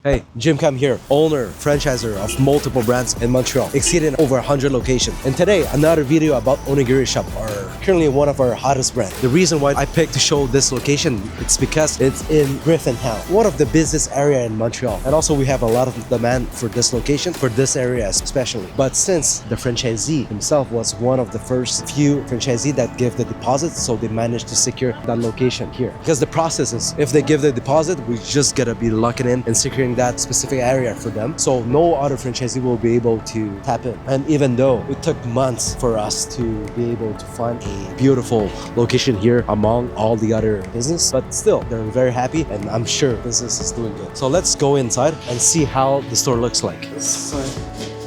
Hey, Jim Cam here, owner, franchisor of multiple brands in Montreal, exceeding over 100 locations. And today, another video about Onigiri Shop, currently one of our hottest brands. The reason why I picked to show this location, it's because it's in Griffintown, one of the busiest area in Montreal. And also we have a lot of demand for this location, for this area especially. But since the franchisee himself was one of the first few franchisee that give the deposit, so they managed to secure that location here. Because the process is, if they give the deposit, we just gotta be locking in and securing that specific area for them, so no other franchisee will be able to tap in. And even though it took months for us to be able to find a beautiful location here among all the other business, but still they're very happy and I'm sure business is doing good. So let's go inside and see how the store looks like.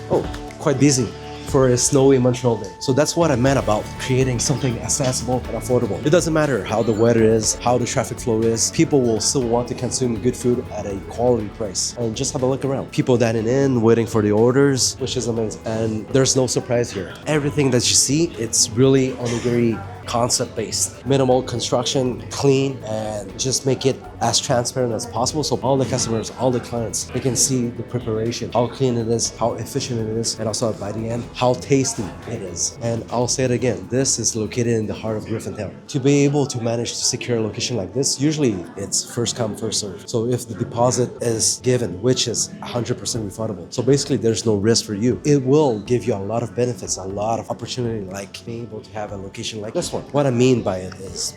Oh, quite busy for a snowy Montreal day. So that's what I meant about creating something accessible and affordable. It doesn't matter how the weather is, how the traffic flow is, people will still want to consume good food at a quality price. And just have a look around. People dining in, waiting for the orders, which is amazing. And there's no surprise here. Everything that you see, it's really onigiri concept based. Minimal construction, clean, and just make it as transparent as possible so all the customers, all the clients, they can see the preparation, how clean it is, how efficient it is, and also by the end, how tasty it is. And I'll say it again, this is located in the heart of Griffintown. To be able to manage to secure a location like this, usually it's first come, first serve. So if the deposit is given, which is 100% refundable, so basically there's no risk for you. It will give you a lot of benefits, a lot of opportunity, like being able to have a location like this one. What I mean by it is,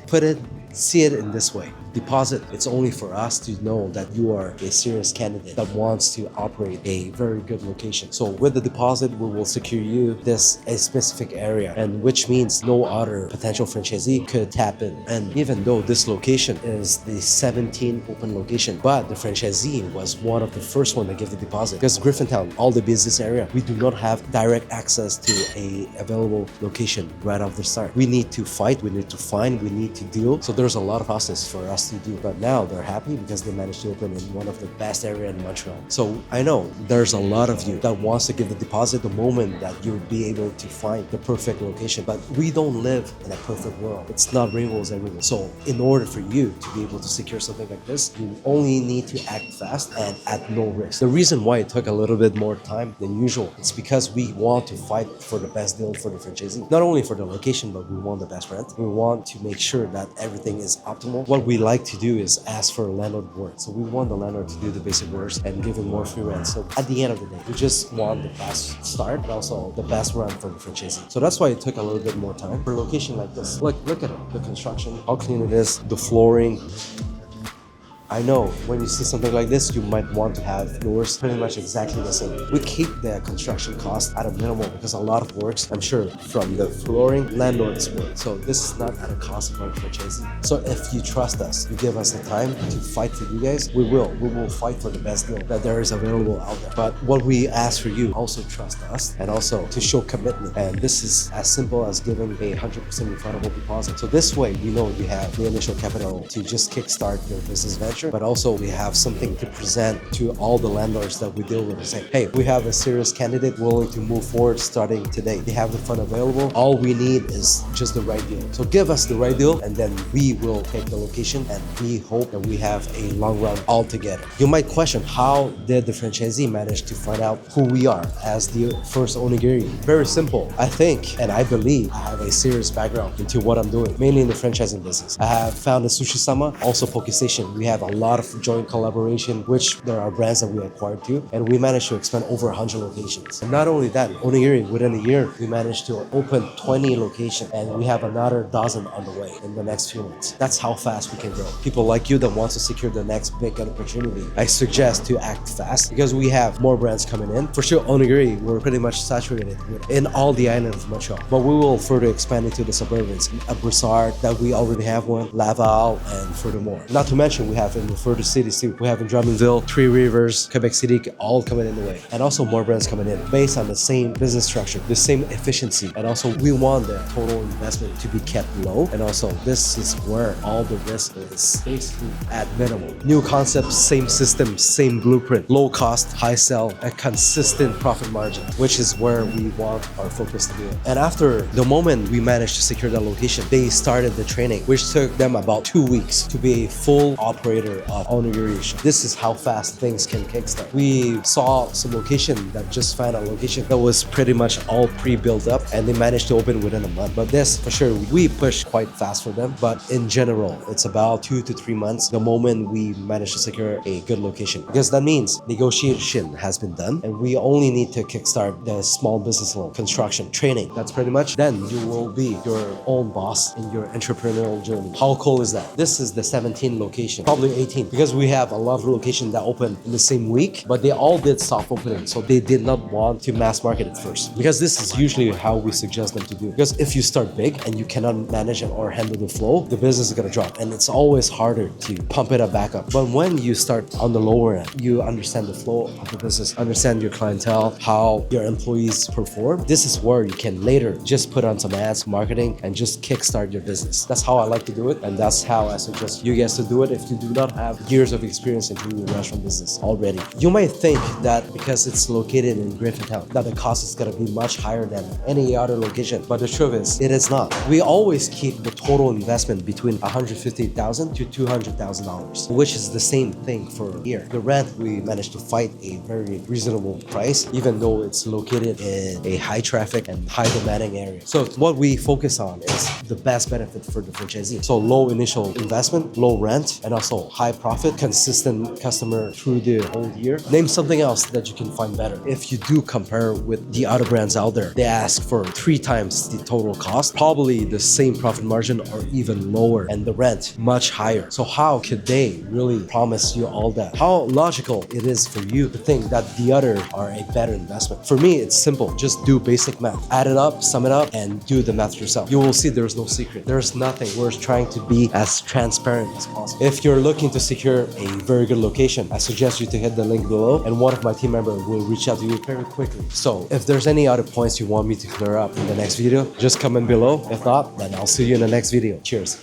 see it in this way. Deposit, it's only for us to know that you are a serious candidate that wants to operate a very good location. So with the deposit, we will secure you a specific area, and which means no other potential franchisee could tap in. And even though this location is the 17th open location, but the franchisee was one of the first one to give the deposit. Because Griffintown, all the business area, we do not have direct access to a available location right off the start. We need to fight, we need to find, we need to deal. So there's a lot of process for us to do, but now they're happy because they managed to open in one of the best area in Montreal. So I know there's a lot of you that wants to give the deposit the moment that you'll be able to find the perfect location, but we don't live in a perfect world. It's not rainbows everywhere. So in order for you to be able to secure something like this, you only need to act fast and at no risk. The reason why it took a little bit more time than usual, it's because we want to fight for the best deal for the franchisee. Not only for the location, but we want the best rent. We want to make sure that everything is optimal. What we like to do is ask for a landlord work. So we want the landlord to do the basic works and give him more free rent. So at the end of the day, we just want the best start and also the best run for the franchisee. So that's why it took a little bit more time. For a location like this, look at it, the construction, how clean it is, the flooring. I know when you see something like this, you might want to have yours pretty much exactly the same. We keep the construction cost at a minimum because a lot of works, I'm sure, from the flooring, landlord's work. So this is not at a cost of our franchisee. So if you trust us, you give us the time to fight for you guys, we will fight for the best deal that there is available out there. But what we ask for you, also trust us and also to show commitment. And this is as simple as giving a 100% refundable deposit. So this way, you know you have the initial capital to just kickstart your business venture, but also we have something to present to all the landlords that we deal with and say, hey, we have a serious candidate willing to move forward starting today. They have the fund available. All we need is just the right deal. So give us the right deal and then we will take the location, and we hope that we have a long run all together. You might question, how did the franchisee manage to find out who we are as the first onigiri? Very simple. I think and I believe I have a serious background into what I'm doing, mainly in the franchising business. I have founded Sushi Sama, also Poke Station. We have a lot of joint collaboration, which there are brands that we acquired too, and we managed to expand over 100 locations. And not only that, onigiri, within a year, we managed to open 20 locations, and we have another dozen on the way in the next few months. That's how fast we can grow. People like you that want to secure the next big opportunity, I suggest to act fast because we have more brands coming in. For sure, onigiri, we're pretty much saturated in all the islands of Montreal, but we will further expand into the suburbs. A Broussard, that we already have one, Laval, and furthermore. Not to mention, we have in the further cities too. We have in Drummondville, Three Rivers, Quebec City, all coming in the way. And also more brands coming in based on the same business structure, the same efficiency. And also we want the total investment to be kept low. And also this is where all the risk is basically at minimum. New concepts, same system, same blueprint, low cost, high sell, a consistent profit margin, which is where we want our focus to be. And after the moment we managed to secure that location, they started the training, which took them about 2 weeks to be a full operator creator of Onigiri Shop. This is how fast things can kickstart. We saw some location that just found a location that was pretty much all pre-built up and they managed to open within a month. But this, for sure, we pushed quite fast for them. But in general, it's about 2 to 3 months the moment we manage to secure a good location. Because that means negotiation has been done and we only need to kickstart the small business loan, construction, training. That's pretty much. Then you will be your own boss in your entrepreneurial journey. How cool is that? This is the 17th location, probably 18, because we have a lot of locations that opened in the same week, but they all did soft opening. So they did not want to mass market it first, because this is usually how we suggest them to do. Because if you start big and you cannot manage it or handle the flow, the business is gonna drop, and it's always harder to pump it up back up. But when you start on the lower end, you understand the flow of the business, understand your clientele, how your employees perform. This is where you can later just put on some ads, marketing, and just kickstart your business. That's how I like to do it, and that's how I suggest you guys to do it if you do not have years of experience in doing restaurant business already. You might think that because it's located in Griffintown, that the cost is gonna be much higher than any other location. But the truth is, it is not. We always keep the total investment between $150,000 to $200,000, which is the same thing for here. The rent, we managed to fight a very reasonable price, even though it's located in a high traffic and high demanding area. So what we focus on is the best benefit for the franchisee. So low initial investment, low rent, and also high profit, consistent customer through the whole year. Name something else that you can find better. If you do compare with the other brands out there, they ask for 3 times the total cost, probably the same profit margin or even lower, and the rent much higher. So how could they really promise you all that? How logical it is for you to think that the other are a better investment? For me, it's simple. Just do basic math. Add it up, sum it up, and do the math yourself. You will see there's no secret. There's nothing. We're trying to be as transparent as possible. If you're looking to secure a very good location, I suggest you to hit the link below, and one of my team members will reach out to you very quickly. So if there's any other points you want me to clear up in the next video, just comment below. If not, then I'll see you in the next video. Cheers.